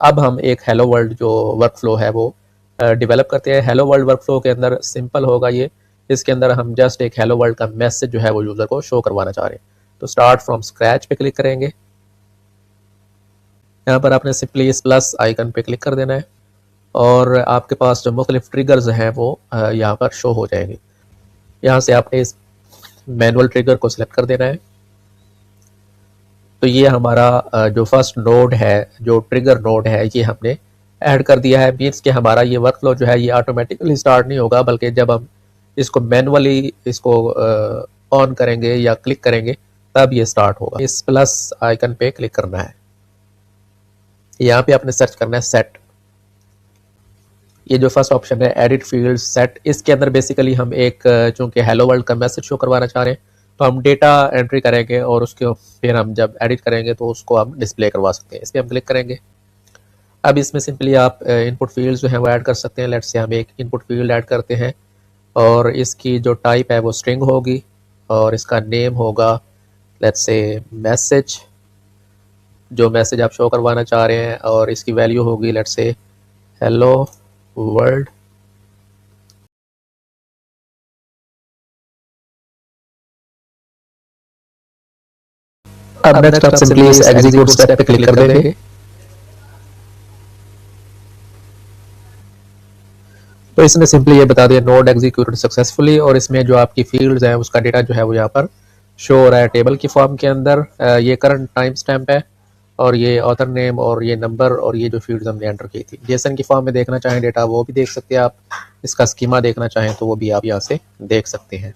अब हम एक हेलो वर्ल्ड जो वर्क फ्लो है वो डेवलप करते हैं। हेलो वर्ल्ड वर्क फ्लो के अंदर सिंपल होगा ये, इसके अंदर हम जस्ट एक हेलो वर्ल्ड का मैसेज जो है वो यूज़र को शो करवाना चाह रहे हैं। तो स्टार्ट फ्रॉम स्क्रैच पे क्लिक करेंगे। यहाँ पर आपने सिंपली इस प्लस आइकन पे क्लिक कर देना है और आपके पास जो मुख्तलिफ ट्रिगर्स हैं वो यहाँ पर शो हो जाएंगे। यहाँ से आपने इस मैनुअल ट्रिगर को सिलेक्ट कर देना है। तो ये हमारा जो फर्स्ट नोड है, जो ट्रिगर नोड है, ये हमने ऐड कर दिया है। मीन्स कि हमारा ये वर्कफ्लो जो है ये ऑटोमेटिकली स्टार्ट नहीं होगा, बल्कि जब हम इसको मैनुअली इसको ऑन करेंगे या क्लिक करेंगे तब ये स्टार्ट होगा। इस प्लस आइकन पे क्लिक करना है। यहाँ पे आपने सर्च करना है सेट। ये जो फर्स्ट ऑप्शन है एडिट फील्ड सेट, इसके अंदर बेसिकली हम एक चूंकि हेलो वर्ल्ड का मैसेज शो करवाना चाह रहे हैं तो हम डेटा एंट्री करेंगे और उसके फिर हम जब एडिट करेंगे तो उसको हम डिस्प्ले करवा सकते हैं। इस पर हम क्लिक करेंगे। अब इसमें सिंपली आप इनपुट फील्ड्स जो है वो ऐड कर सकते हैं। लेट्स से हम एक इनपुट फील्ड ऐड करते हैं और इसकी जो टाइप है वो स्ट्रिंग होगी और इसका नेम होगा लेट्स से मैसेज, जो मैसेज आप शो करवाना चाह रहे हैं, और इसकी वैल्यू होगी लेट्स से हेलो वर्ल्ड। अब नेक्स्ट आप सिंपली इस एग्जीक्यूट स्टेप पे क्लिक कर देंगे। तो इसने सिंपली ये बता दिया नोड एग्जीक्यूटेड सक्सेसफुली, और इसमें जो आपकी फील्ड्स हैं उसका डेटा जो है वो यहाँ पर शो हो रहा है टेबल की फॉर्म के अंदर। ये करंट टाइम स्टैम्प है और ये ऑथर नेम और ये नंबर और ये जो फील्ड्स हमने एंटर की थी। जेसन की फॉर्म में देखना चाहें डेटा वो भी देख सकते हैं आप, इसका स्कीमा देखना चाहें तो वो भी आप यहाँ से देख सकते हैं।